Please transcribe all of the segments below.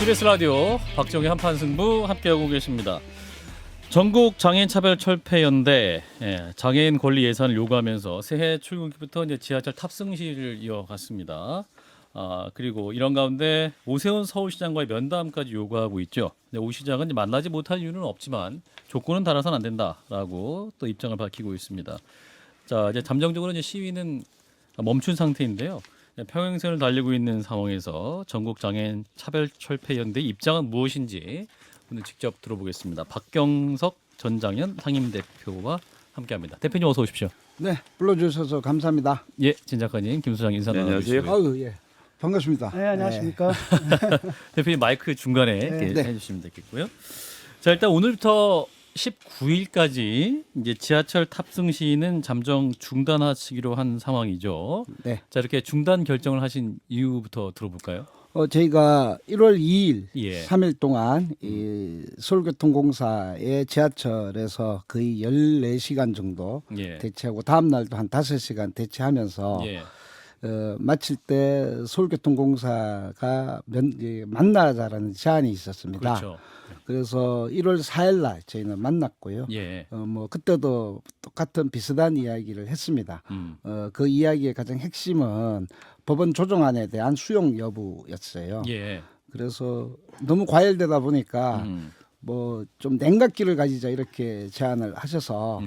TBS 라디오 박정희 한판 승부 함께하고 계십니다. 전국 장애인 차별 철폐연대 장애인 권리 예산을 요구하면서 새해 출근기부터 이제 지하철 탑승 시위를 이어갔습니다. 그리고 이런 가운데 오세훈 서울시장과의 면담까지 요구하고 있죠. 오 시장은 이제 만나지 못할 이유는 없지만 조건은 달아서는 안 된다라고 또 입장을 밝히고 있습니다. 자, 이제 잠정적으로 이제 시위는 멈춘 상태인데요. 평행선을 달리고 있는 상황에서 전국 장애인 차별철폐연대 입장은 무엇인지 오늘 직접 들어보겠습니다. 박경석 전 장현 상임대표와 함께합니다. 대표님 어서 오십시오. 네, 불러주셔서 감사합니다. 예, 진 작가님, 김 소장 인사 나눠주시고요. 아유, 예, 반갑습니다. 네, 안녕하십니까. 대표님 마이크 중간에 이렇게 해주시면 되겠고요. 자, 일단 오늘부터 19일까지 이제 지하철 탑승 시위는 잠정 중단하시기로 한 상황이죠. 네. 자, 이렇게 중단 결정을 하신 이유부터 들어볼까요? 저희가 1월 2일, 예. 3일 동안 이 서울교통공사의 지하철에서 거의 14시간 정도 예. 대체하고 다음 날도 한 5시간 대체하면서 예. 마칠 때 서울교통공사가 만나자라는 제안이 있었습니다. 그렇죠. 그래서 1월 4일 날 저희는 만났고요. 예. 뭐 그때도 똑같은 비슷한 이야기를 했습니다. 음. 그 이야기의 가장 핵심은 법원 조정안에 대한 수용 여부였어요. 예. 그래서 너무 과열되다 보니까 뭐 좀 냉각기를 가지자 이렇게 제안을 하셔서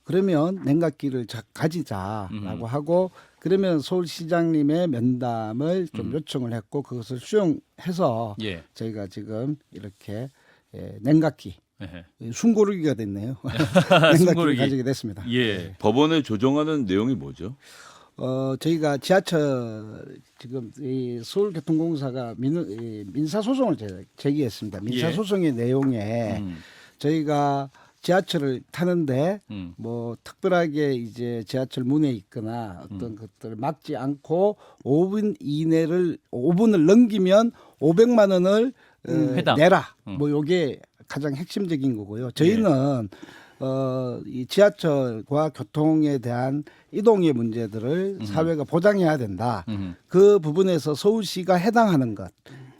그러면 냉각기를 가지자라고 하고 그러면 서울시장님의 면담을 좀 요청을 했고 그것을 수용해서 예. 저희가 지금 이렇게 냉각기 예. 숨고르기가 됐네요. 냉각기를 숨고르기. 가지게 됐습니다. 예. 법원에 조정하는 내용이 뭐죠? 저희가 지하철 지금 이 서울교통공사가 민사소송을 제기했습니다. 민사소송의 내용에 저희가 지하철을 타는데 뭐 특별하게 이제 지하철 문에 있거나 어떤 것들을 막지 않고 5분을 넘기면 500만 원을 해당. 내라. 뭐 요게 가장 핵심적인 거고요. 저희는 이 지하철과 교통에 대한 이동의 문제들을 사회가 보장해야 된다. 그 부분에서 서울시가 해당하는 것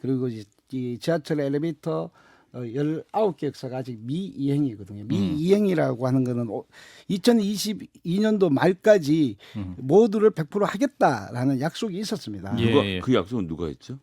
그리고 이 지하철 엘리베이터 19개 역사가 아직 미이행이거든요. 미이행이라고 하는 거는 2022년도 말까지 모두를 100% 하겠다라는 약속이 있었습니다. 예. 그 약속은 누가 했죠?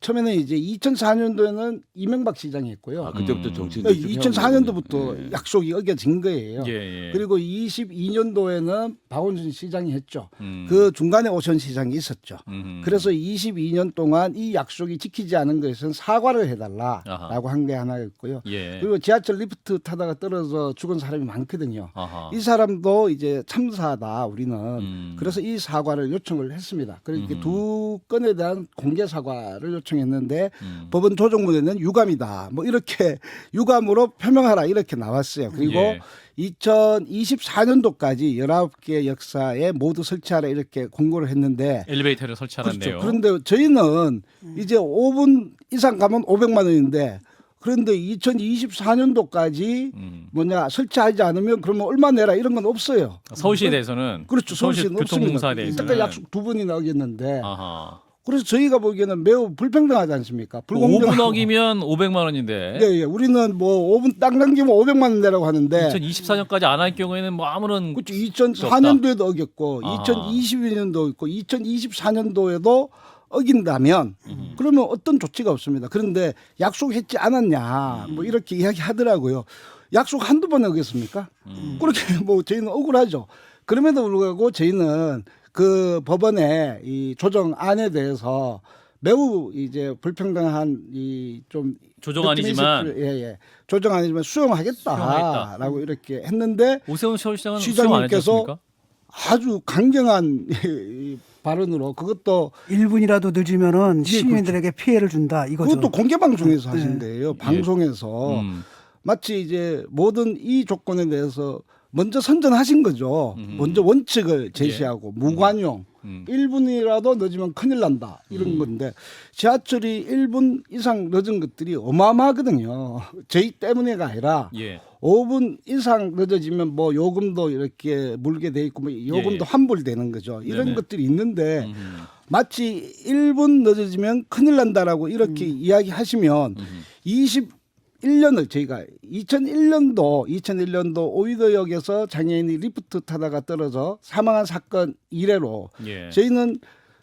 처음에는 이제 2004년도에는 이명박 시장이 했고요. 그때부터 정치인들 2004년도부터 약속이 어겨진 거예요. 예. 그리고 22년도에는 박원순 시장이 했죠. 그 중간에 오션 시장이 있었죠. 그래서 22년 동안 이 약속이 지키지 않은 것은 사과를 해달라라고 한 게 하나 있고요. 예. 그리고 지하철 리프트 타다가 떨어져 죽은 사람이 많거든요. 아하. 이 사람도 이제 참사다 우리는. 그래서 이 사과를 요청을 했습니다. 그래서 이렇게 두 건에 대한 공개 사과를 요청했는데 법원 조정문에는 유감이다. 뭐 이렇게 유감으로 표명하라 이렇게 나왔어요. 그리고 예. 2024년도까지 19개 역사에 모두 설치하라 이렇게 공고를 했는데 엘리베이터를 설치하는데요. 그렇죠. 그런데 저희는 이제 5분 이상 가면 500만 원인데 그런데 2024년도까지 설치하지 않으면 그러면 얼마 내라 이런 건 없어요. 서울시에 대해서는 그렇죠. 서울시는 교통공사에 없습니다. 대해서는 그러니까 약속 두 번이나 어겼는데 아하. 그래서 저희가 보기에는 매우 불평등하지 않습니까? 5분 어기면 500만 원인데 예. 우리는 뭐 5분 딱 넘기면 500만 원 내라고 하는데 2024년까지 안 할 경우에는 뭐 아무런 그렇죠. 2004년도에도 어겼고 2022년도 있고 2024년도에도 어긴다면 그러면 어떤 조치가 없습니다. 그런데 약속했지 않았냐 뭐 이렇게 이야기하더라고요. 약속 한두 번 어겼습니까? 그렇게 뭐 저희는 억울하죠. 그럼에도 불구하고 저희는 그 법원의 이 조정안에 대해서 매우 이제 불평등한 이 좀 조정안이지만 조정안이지만 수용하겠다라고 이렇게 했는데 오세훈 서울시장은 수용 안 시장님께서 해줬습니까? 아주 강경한 이 발언으로 그것도 1분이라도 늦으면은 시민들에게 피해를 준다 이거죠. 그것도 공개 방송에서 하신 거예요. 방송에서 마치 이제 모든 이 조건에 대해서 먼저 선전하신 거죠. 먼저 원칙을 제시하고 무관용 1분이라도 늦으면 큰일 난다 이런 건데 지하철이 1분 이상 늦은 것들이 어마어마하거든요. 저희 때문에가 아니라 예. 5분 이상 늦어지면 뭐 요금도 이렇게 물게 돼 있고 뭐 요금도 예. 환불되는 거죠. 이런 네네. 것들이 있는데 마치 1분 늦어지면 큰일 난다라고 이렇게 이야기하시면 21년을 저희가 2001년도 오이도역에서 장애인이 리프트 타다가 떨어져 사망한 사건 이래로 예. 저희는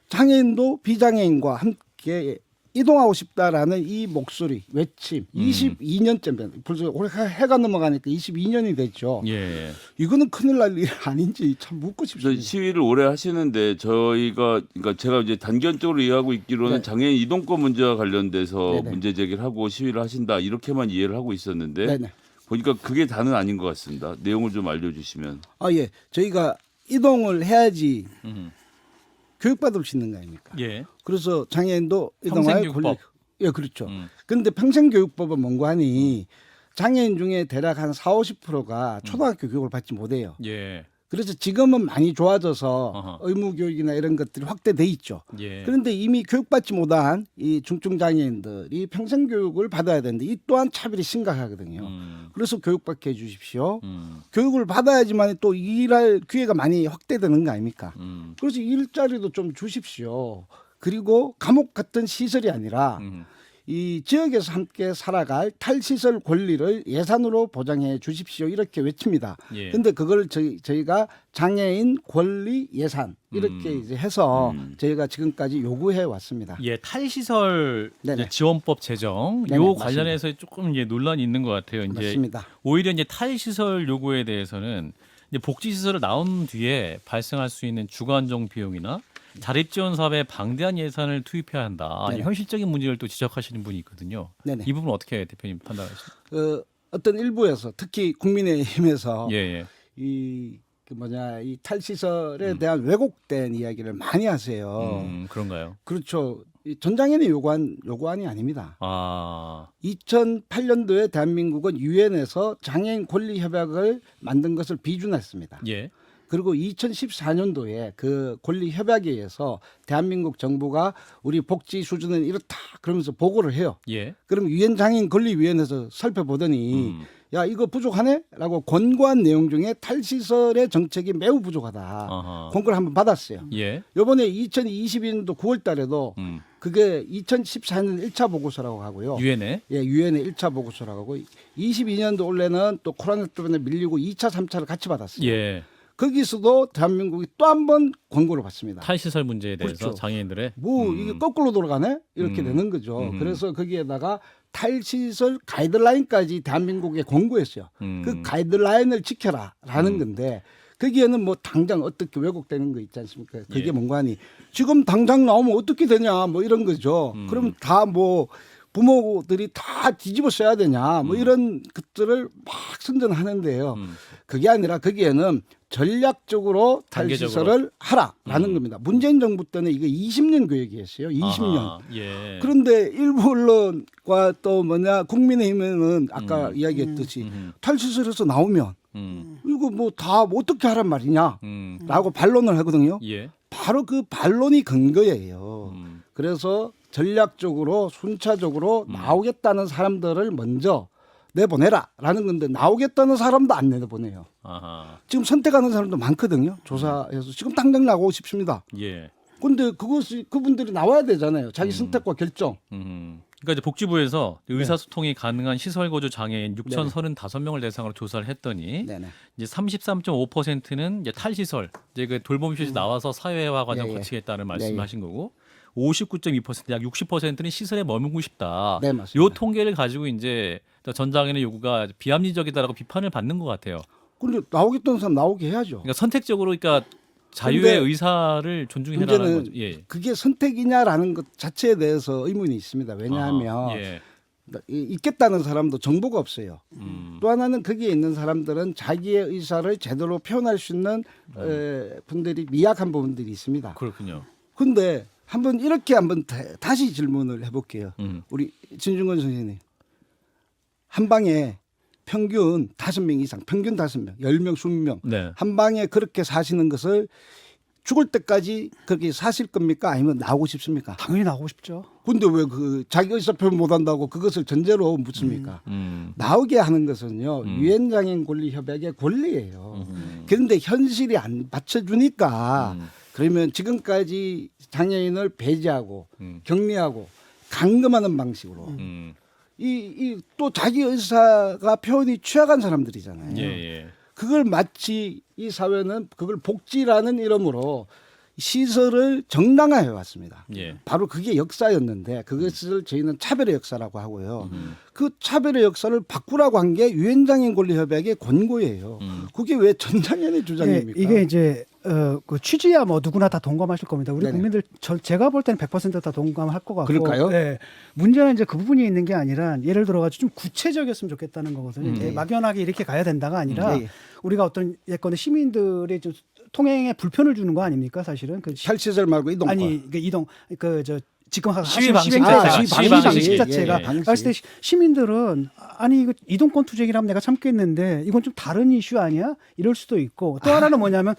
장애인도 비장애인과 함께 이동하고 싶다라는 이 목소리 외침 22년째 벌써 올해 해가 넘어가니까 22년이 됐죠. 예. 이거는 큰일 날 일 아닌지 참 묻고 저 싶습니다. 시위를 오래 하시는데 저희가 그러니까 제가 이제 단견적으로 이해하고 있기로는 네. 장애인 이동권 문제와 관련돼서 네네. 문제 제기를 하고 시위를 하신다 이렇게만 이해를 하고 있었는데 네네. 보니까 그게 다는 아닌 것 같습니다. 내용을 좀 알려주시면. 아 예, 저희가 이동을 해야지 음. 교육받을 수 있는 거 아닙니까? 예. 그래서 장애인도 이동할 평생교육법. 권리. 예, 그렇죠. 그런데 평생교육법은 뭔고 하니 장애인 중에 대략 한 40~50%가 초등학교 교육을 받지 못해요. 예. 그래서 지금은 많이 좋아져서 어허. 의무 교육이나 이런 것들이 확대돼 있죠. 예. 그런데 이미 교육받지 못한 이 중증 장애인들이 평생 교육을 받아야 되는데 이 또한 차별이 심각하거든요. 그래서 교육받게 해주십시오. 교육을 받아야지만 또 일할 기회가 많이 확대되는 거 아닙니까? 그래서 일자리도 좀 주십시오. 그리고 감옥 같은 시설이 아니라 이 지역에서 함께 살아갈 탈시설 권리를 예산으로 보장해 주십시오. 이렇게 외칩니다. 예. 근데 그걸 저희가 장애인 권리 예산 이렇게 이제 해서 저희가 지금까지 요구해 왔습니다. 예, 탈시설 네네. 이제 지원법 제정 네네, 요 맞습니다. 관련해서 조금 이제 논란이 있는 것 같아요. 이제 맞습니다. 오히려 이제 탈시설 요구에 대해서는 이제 복지시설을 나온 뒤에 발생할 수 있는 주관적 비용이나 자립지원 사업에 방대한 예산을 투입해야 한다. 네네. 현실적인 문제를 또 지적하시는 분이 있거든요. 네네. 이 부분 어떻게 대표님 판단하십니까? 어떤 일부에서 특히 국민의힘에서 예, 예. 이 탈시설에 대한 왜곡된 이야기를 많이 하세요. 그런가요? 그렇죠. 이 전장현의 요구안이 아닙니다. 아, 2008년도에 대한민국은 유엔에서 장애인 권리 협약을 만든 것을 비준했습니다. 예, 그리고 2014년도에 그 권리 협약에 의해서 대한민국 정부가 우리 복지 수준은 이렇다 그러면서 보고를 해요. 예. 그럼 유엔 장애인 권리위원회에서 살펴보더니 야 이거 부족하네?라고 권고한 내용 중에 탈시설의 정책이 매우 부족하다. 아하. 권고를 한번 받았어요. 예. 이번에 2022년도 9월달에도 그게 2014년 1차 보고서라고 하고요. 유엔에 예, 유엔의 1차 보고서라고 하고 22년도 올해는 또 코로나 때문에 밀리고 2차, 3차를 같이 받았어요. 예. 거기서도 대한민국이 또 한 번 권고를 받습니다. 탈시설 문제에 대해서 그렇죠. 장애인들의 뭐 이게 거꾸로 돌아가네? 이렇게 되는 거죠. 그래서 거기에다가 탈시설 가이드라인까지 대한민국에 권고했어요. 그 가이드라인을 지켜라라는 건데 거기에는 뭐 당장 어떻게 왜곡되는 거 있지 않습니까? 그게 예. 뭔가 하니 지금 당장 나오면 어떻게 되냐 뭐 이런 거죠. 그럼 다 뭐 부모들이 다 뒤집어 써야 되냐 뭐 이런 것들을 막 선전하는데요. 그게 아니라 거기에는 전략적으로 탈시설을 하라라는 겁니다. 문재인 정부 때는 이게 20년 계획이었어요. 20년. 아하, 예. 그런데 일부 언론과 또 국민의힘은 아까 이야기했듯이 탈시설에서 나오면 이거 뭐 다 어떻게 하란 말이냐라고 반론을 하거든요. 예. 바로 그 반론이 근거예요. 그래서 전략적으로 순차적으로 나오겠다는 사람들을 먼저 내보내라라는 건데 나오겠다는 사람도 안 내보내요. 아하. 지금 선택하는 사람도 많거든요. 조사해서 지금 당장 나가고 싶습니다. 예. 그런데 그것이 그분들이 나와야 되잖아요. 자기 선택과 결정. 그러니까 이제 복지부에서 의사소통이 가능한 시설 거주 장애인 6,035명을 대상으로 조사를 했더니 네네. 이제 33.5%는 이제 탈시설, 이제 그 돌봄 휴식 나와서 사회화 과정 예, 예. 거치겠다는 예, 말씀하신 거고, 59.2%, 약 60%는 시설에 머물고 싶다. 네, 맞습니다. 요 통계를 가지고 이제 전 장애인의 요구가 비합리적이다라고 비판을 받는 것 같아요. 근데 나오겠다는 사람 나오게 해야죠. 그러니까 선택적으로, 그러니까 자유의 근데 의사를 존중해라는 문제는 거죠. 예. 그게 선택이냐라는 것 자체에 대해서 의문이 있습니다. 왜냐하면 아하, 예. 있겠다는 사람도 정보가 없어요. 또 하나는 거기에 있는 사람들은 자기의 의사를 제대로 표현할 수 있는 분들이 미약한 부분들이 있습니다. 그렇군요. 근데 한번 이렇게 한번 다시 질문을 해볼게요. 음. 우리 진중권 선생님 한 방에 평균 5명 이상, 평균 5명, 10명, 20명 네. 한 방에 그렇게 사시는 것을 죽을 때까지 그렇게 사실 겁니까? 아니면 나오고 싶습니까? 당연히 나오고 싶죠. 근데 왜 그 자기 의사표현 못 한다고 그것을 전제로 묻습니까? 나오게 하는 것은요 유엔장애인 권리 협약의 권리예요. 그런데 현실이 안 받쳐주니까 그러면 지금까지 장애인을 배제하고 격리하고 감금하는 방식으로 이 또 자기 의사가 표현이 취약한 사람들이잖아요. 예, 예. 그걸 마치 이 사회는 그걸 복지라는 이름으로 시설을 정당화해 왔습니다. 예. 바로 그게 역사였는데 그것을 저희는 차별의 역사라고 하고요. 그 차별의 역사를 바꾸라고 한 게 유엔장애인 권리협약의 권고예요. 그게 왜 전장현의 주장입니까? 이게 이제 그 취지야 뭐 누구나 다 동감하실 겁니다. 우리 네네. 국민들 제가 볼 때는 100%다 동감할 것 같고. 그럴까요? 네. 문제는 이제 그 부분이 있는 게 아니라 예를 들어가지고 좀 구체적이었으면 좋겠다는 거거든요. 이제 막연하게 이렇게 가야 된다가 아니라 네. 우리가 어떤 예컨대 시민들의 좀 통행에 불편을 주는 거 아닙니까? 사실은 그 탈시설 말고 이동권. 아니 그 이동 그 지금 시위 하시는 방식 시위 자체가, 방식, 시위 시위 방식이. 방식 자체가 예, 방식. 봤을 때 시민들은 아니 이거 이동권 투쟁이라면 내가 참겠는데 이건 좀 다른 이슈 아니야? 이럴 수도 있고 또 하나는 뭐냐면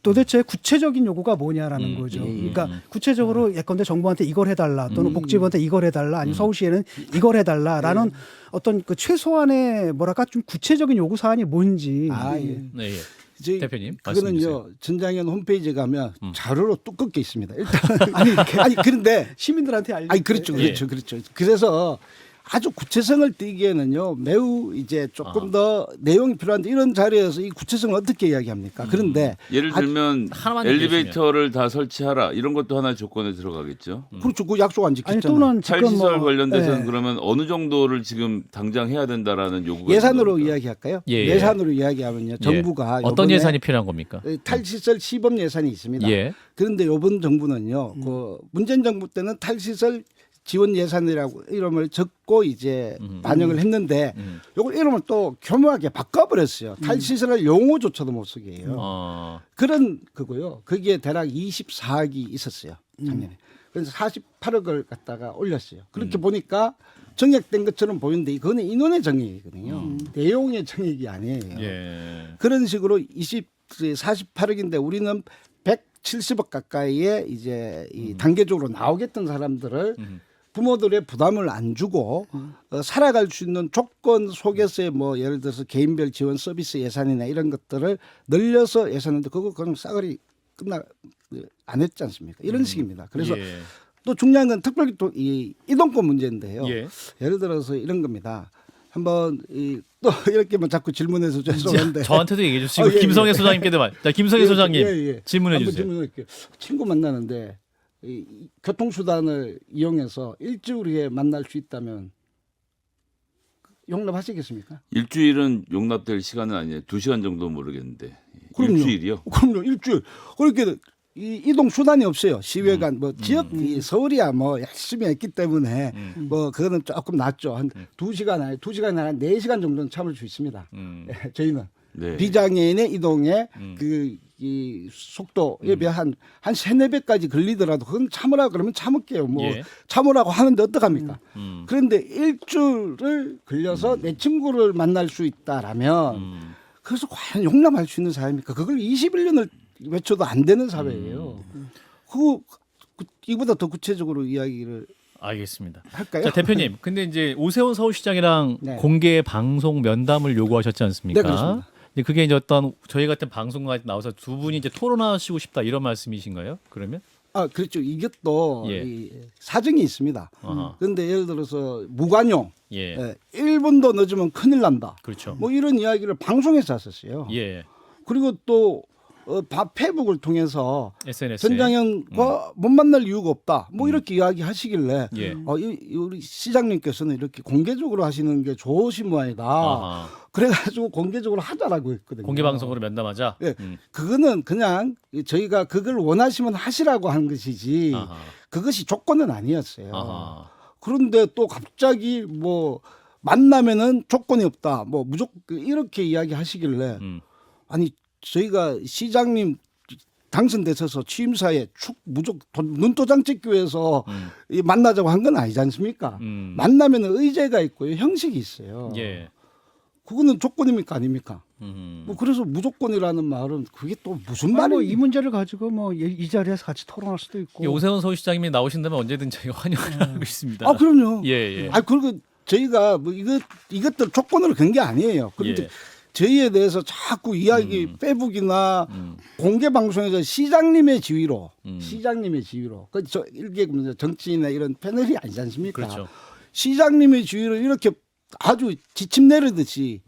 도대체 구체적인 요구가 뭐냐라는 거죠. 그러니까 구체적으로 예컨대 정부한테 이걸 해달라 또는 복지부한테 이걸 해달라 아니면 서울시에는 이걸 해달라라는 어떤 그 최소한의 뭐랄까 좀 구체적인 요구 사안이 뭔지. 아, 예. 네, 예. 저희 대표님, 말씀해 주세요. 그거는요 전장현 홈페이지에 가면 자료로 두껍게 있습니다. 일단 아니 그런데 시민들한테 알리. 아니 그렇죠. 그래서 아주 구체성을 띠기에는요 매우 이제 조금 더 내용이 필요한데 이런 자리에서 이 구체성을 어떻게 이야기합니까? 그런데 예를 들면 하나만 엘리베이터를 다 설치하라 이런 것도 하나의 조건에 들어가겠죠. 그렇죠. 그 약속 안 아니 지켰잖아요. 또는 지금 탈시설 뭐 관련돼서는 예. 그러면 어느 정도를 지금 당장 해야 된다라는 요구가 예산으로 있는 겁니까? 이야기할까요? 예, 예. 예산으로 이야기하면요 정부가 어떤 요번에 예산이 필요한 겁니까? 탈시설 시범 예산이 있습니다. 예. 그런데 이번 정부는요, 그 문재인 정부 때는 탈시설 지원 예산이라고 이름을 적고 이제 반영을 했는데 요걸 이름을 또 교묘하게 바꿔버렸어요. 탈시설할 용어조차도 못 쓰게 해요. 그런 거고요. 거기에 대략 24억이 있었어요. 작년에. 그래서 48억을 갖다가 올렸어요. 그렇게 보니까 정액된 것처럼 보이는데 이거는 인원의 정액이거든요. 내용의 정액이 아니에요. 예. 그런 식으로 48억인데 우리는 170억 가까이의 이제 이 단계적으로 나오겠던 사람들을 부모들의 부담을 안 주고 살아갈 수 있는 조건 속에서의 뭐 예를 들어서 개인별 지원 서비스 예산이나 이런 것들을 늘려서 예산인데 그거 그냥 싸그리 안 했지 않습니까? 이런 식입니다. 그래서 예. 또 중요한 건 특별히 또 이 이동권 문제인데요. 예. 예를 들어서 이런 겁니다. 한번 또 이렇게만 자꾸 질문해서 죄송한데 저한테도 얘기해 주시고 예, 김성애 예. 소장님께도 자 김성애 소장님 질문해 한번 주세요. 질문할게요. 친구 만나는데 이 교통수단을 이용해서 일주일에 만날 수 있다면 용납하시겠습니까? 일주일은 용납될 시간은 아니에요. 2시간 정도 모르겠는데 그럼요. 일주일이요? 그럼요. 일주일. 그렇게 이 이동 수단이 없어요. 시외간 뭐 지역 이 서울이야 뭐 열심히 했기 때문에 뭐 그거는 조금 낫죠. 한 2시간 아니 2시간 한 4시간 정도는 참을 수 있습니다. 예, 저희는 네. 비장애인의 이동에 이 속도에 비해 한 3-4배까지 걸리더라도 그건 참으라 그러면 참을게요. 뭐 예. 참으라고 하는데 어떡합니까? 그런데 일주일을 걸려서 내 친구를 만날 수 있다라면 그래서 과연 용납할 수 있는 사회입니까? 그걸 21년을 외쳐도 안 되는 사회예요. 이보다 더 구체적으로 이야기를 알겠습니다. 할까요? 자 대표님, 근데 이제 오세훈 서울시장이랑 네. 공개 방송 면담을 요구하셨지 않습니까? 네, 그렇습니다. 근데 그게 이제 어떤 저희 같은 방송까지 나와서 두 분이 이제 토론하시고 싶다 이런 말씀이신가요? 그러면? 그렇죠. 이게 또 예. 이 사정이 있습니다. 아하. 그런데 예를 들어서 무관용, 예. 1분도 늦으면 큰일 난다. 그렇죠. 뭐 이런 이야기를 방송에서 했었어요. 예. 그리고 또 페북을 통해서 SNS에. 전장현과 못 만날 이유가 없다. 뭐 이렇게 이야기하시길래 예. 우리 시장님께서는 이렇게 공개적으로 하시는 게 좋으신 모양이다. 아하. 그래가지고 공개적으로 하자라고 했거든요. 공개 방송으로 면담하자. 예, 그거는 그냥 저희가 그걸 원하시면 하시라고 한 것이지 아하. 그것이 조건은 아니었어요. 아하. 그런데 또 갑자기 뭐 만나면은 조건이 없다. 뭐 무조건 이렇게 이야기하시길래 아니 저희가 시장님 당선되셔서 취임사에 눈도장 찍기 위해서 만나자고 한 건 아니지 않습니까? 만나면 의제가 있고요, 형식이 있어요. 예. 그거는 조건입니까 아닙니까? 음. 뭐 그래서 무조건이라는 말은 그게 또 무슨 아니, 말이? 뭐이 문제를 가지고 뭐 이 자리에서 같이 토론할 수도 있고. 이 오세훈 서울시장님이 나오신다면 언제든 저희가 환영을 하고 있습니다. 아 그럼요. 예, 예. 아 그리고 저희가 뭐 이것들 조건으로 건 게 아니에요. 그런데 예. 저희에 대해서 자꾸 이야기 빼북이나 공개 방송에서 시장님의 지위로 그저 일개 정치인이나 이런 패널이 아니지 않습니까? 그렇죠. 시장님의 지위로 이렇게 아주 지침 내리듯이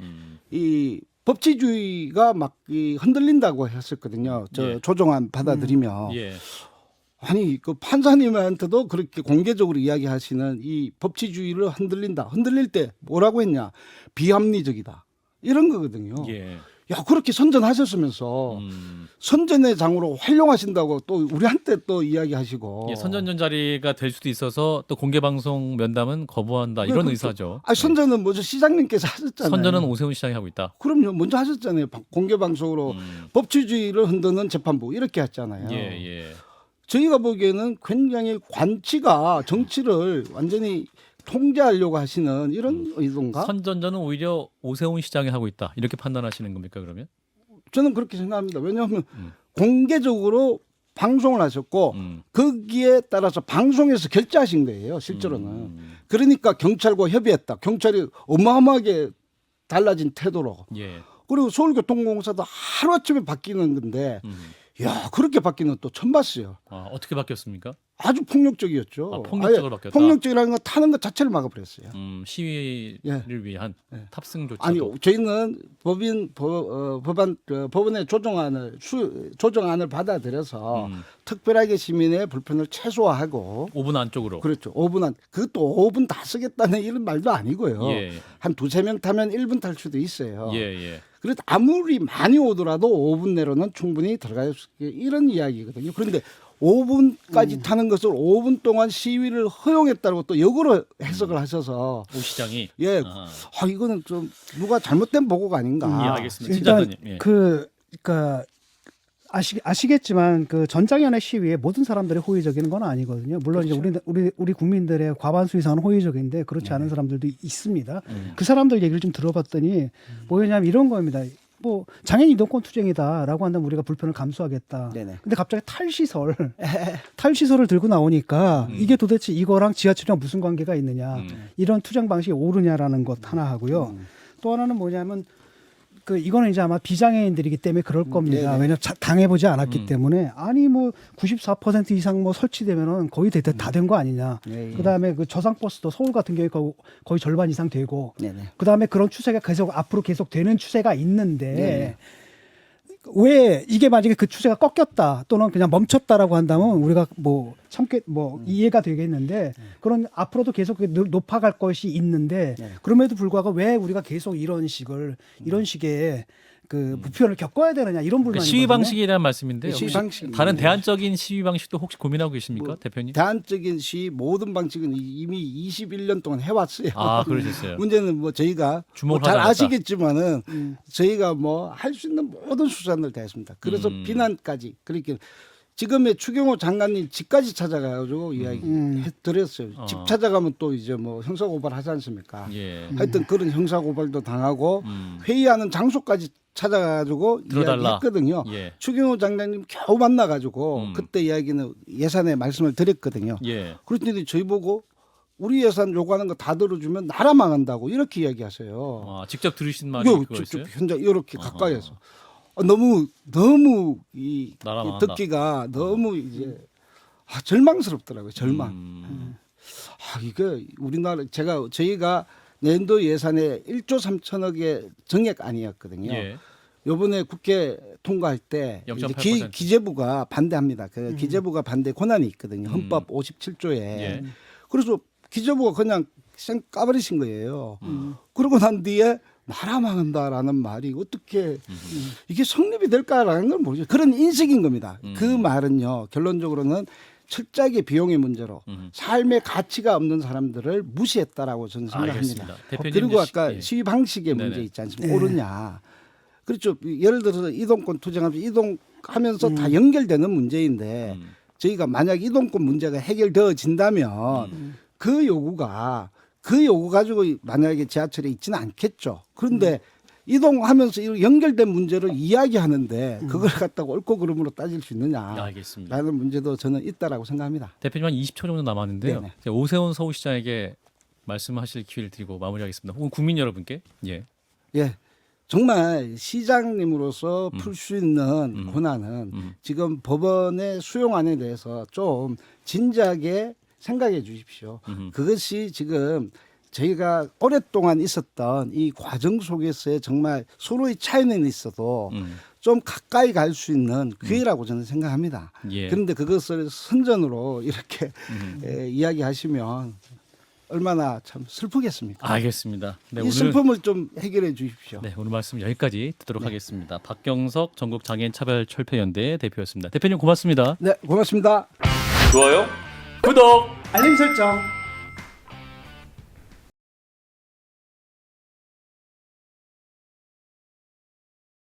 이 법치주의가 막 흔들린다고 했었거든요. 저 예. 조정안 받아들이면 예. 아니 그 판사님한테도 그렇게 공개적으로 이야기하시는 이 법치주의를 흔들린다. 흔들릴 때 뭐라고 했냐? 비합리적이다. 이런 거거든요. 예. 야 그렇게 선전하셨으면서 선전의 장으로 활용하신다고 또 우리한테 또 이야기하시고. 예, 선전전 자리가 될 수도 있어서 또 공개 방송 면담은 거부한다 이런 그렇죠. 의사죠. 아 선전은 먼저 시장님께서 하셨잖아요. 선전은 오세훈 시장이 하고 있다. 그럼요. 먼저 하셨잖아요. 공개 방송으로 법치주의를 흔드는 재판부 이렇게 했잖아요. 예, 예. 저희가 보기에는 굉장히 관치가 정치를 완전히 통제하려고 하시는 이런 의도인가? 선전전은 오히려 오세훈 시장이 하고 있다 이렇게 판단하시는 겁니까 그러면? 저는 그렇게 생각합니다. 왜냐하면 공개적으로 방송을 하셨고 음. 거기에 따라서 방송에서 결제하신 거예요. 실제로는. 그러니까 경찰과 협의했다. 경찰이 어마어마하게 달라진 태도로. 예. 그리고 서울교통공사도 하루아침에 바뀌는 건데 야 그렇게 바뀌는 또 처음 봤어요. 아, 어떻게 바뀌었습니까? 아주 폭력적이었죠. 아, 폭력적으로 아예 바뀌었다. 폭력적이라는 건 타는 것 자체를 막아버렸어요. 시위를 예. 위한 탑승조차도. 아니 저희는 법원의 조정안을 받아들여서 특별하게 시민의 불편을 최소화하고 5분 안쪽으로. 그렇죠. 5분 안 그것도 5분 다 쓰겠다는 이런 말도 아니고요. 예. 한 두세 명 타면 1분 탈 수도 있어요. 예, 예. 그래도 아무리 많이 오더라도 5분 내로는 충분히 들어갈 수 있게 이런 이야기거든요. 그런데 5분까지 타는 것을 5분 동안 시위를 허용했다고 또 역으로 해석을 하셔서 오 시장이. 예, 아. 이거는 좀 누가 잘못된 보고가 아닌가. 예, 알겠습니다. 일단 진짜님. 예. 그러니까 아시겠지만 그 전장현의 시위에 모든 사람들이 호의적인 건 아니거든요. 물론 그렇죠. 이제 우리 국민들의 과반수 이상은 호의적인데 그렇지 않은 사람들도 있습니다. 그 사람들 얘기를 좀 들어봤더니 뭐냐면 이런 겁니다. 뭐 장애인 이동권 투쟁이다라고 한다면 우리가 불편을 감수하겠다. 네네. 근데 갑자기 탈시설을 들고 나오니까 이게 도대체 이거랑 지하철이랑 무슨 관계가 있느냐. 이런 투쟁 방식이 옳으냐라는 것 하나 하고요. 또 하나는 뭐냐면 이거는 이제 아마 비장애인들이기 때문에 그럴 겁니다. 네네. 왜냐면 당해보지 않았기 때문에 아니 뭐 94% 이상 뭐 설치되면은 거의 다 된 거 아니냐. 네, 예. 그다음에 그 저상버스도 서울 같은 경우에 거의 절반 이상 되고 네네. 그다음에 그런 추세가 계속 앞으로 계속 되는 추세가 있는데 네. 왜 이게 만약에 그 추세가 꺾였다 또는 그냥 멈췄다라고 한다면 우리가 뭐 참게 뭐 이해가 되겠는데 그런 앞으로도 계속 높아갈 것이 있는데 네. 그럼에도 불구하고 왜 우리가 계속 이런 식의 그 불편을 겪어야 되느냐 이런 그러니까 불만이 시위 방식에 대한 말씀인데 시위 혹시 방식. 다른 대안적인 시위 방식도 혹시 고민하고 계십니까, 뭐, 대표님? 대안적인 시위 모든 방식은 이미 21년 동안 해왔어요. 아, 그러셨어요. 문제는 뭐 저희가 주목을 잘 하지 않았다. 아시겠지만은 저희가 뭐 할 수 있는 모든 수단을 다했습니다. 그래서 비난까지 그렇게 지금의 추경호 장관님 집까지 찾아가가지고 이야기 드렸어요. 집 찾아가면 또 이제 뭐 형사고발 하지 않습니까? 예. 하여튼 그런 형사고발도 당하고 회의하는 장소까지 찾아가지고 들어달라. 이야기했거든요. 예. 추경호 장관님 겨우 만나가지고 그때 이야기는 예산에 말씀을 드렸거든요. 예. 그랬더니 저희 보고 우리 예산 요구하는 거 다 들어주면 나라 망한다고 이렇게 이야기하세요. 아, 직접 들으신 말이 이거 그거였어요? 현장 이렇게 가까이에서 너무 이 나라 망한다. 듣기가 너무 이제 절망스럽더라고요. 절망. 이게 저희가 내년도 예산에 1조 3천억의 정액 아니었거든요. 예. 요번에 국회 통과할 때 이제 0.8%. 기재부가 반대합니다. 그 기재부가 반대 권한이 있거든요. 헌법 57조에. 예. 그래서 기재부가 그냥 쌩 까버리신 거예요. 그러고 난 뒤에 나라 망한다라는 말이 어떻게 이게 성립이 될까라는 걸 모르죠. 그런 인식인 겁니다. 그 말은요. 결론적으로는 철저하게 비용의 문제로 삶의 가치가 없는 사람들을 무시했다라고 저는 생각합니다. 알겠습니다. 대표님 그리고 이제 아까 예. 시위 방식의 네네. 문제 있지 않습니까? 옳으냐. 그렇죠. 예를 들어서 이동권 투쟁하면서 이동하면서 다 연결되는 문제인데 저희가 만약 이동권 문제가 해결되어진다면 그 요구가 그 요구 가지고 만약에 지하철에 있지는 않겠죠. 그런데 이동하면서 이 연결된 문제를 이야기하는데 그걸 갖다가 옳고 그름으로 따질 수 있느냐라는 알겠습니다. 문제도 저는 있다라고 생각합니다. 대표님 한 20초 정도 남았는데요. 네네. 오세훈 서울시장에게 말씀하실 기회를 드리고 마무리하겠습니다. 혹은 국민 여러분께. 예. 예. 정말 시장님으로서 풀 수 있는 권한은 지금 법원의 수용안에 대해서 좀 진지하게 생각해 주십시오. 그것이 지금 저희가 오랫동안 있었던 이 과정 속에서의 정말 서로의 차이는 있어도 좀 가까이 갈 수 있는 기회라고 저는 생각합니다. 예. 그런데 그것을 선전으로 이렇게 이야기하시면 얼마나 참 슬프겠습니까? 알겠습니다. 네, 이 슬픔을 좀 해결해 주십시오. 네, 오늘 말씀 여기까지 듣도록 하겠습니다. 박경석 전국 장애인 차별 철폐연대 대표였습니다. 대표님 고맙습니다. 네, 고맙습니다. 좋아요. 구독. 알림 설정.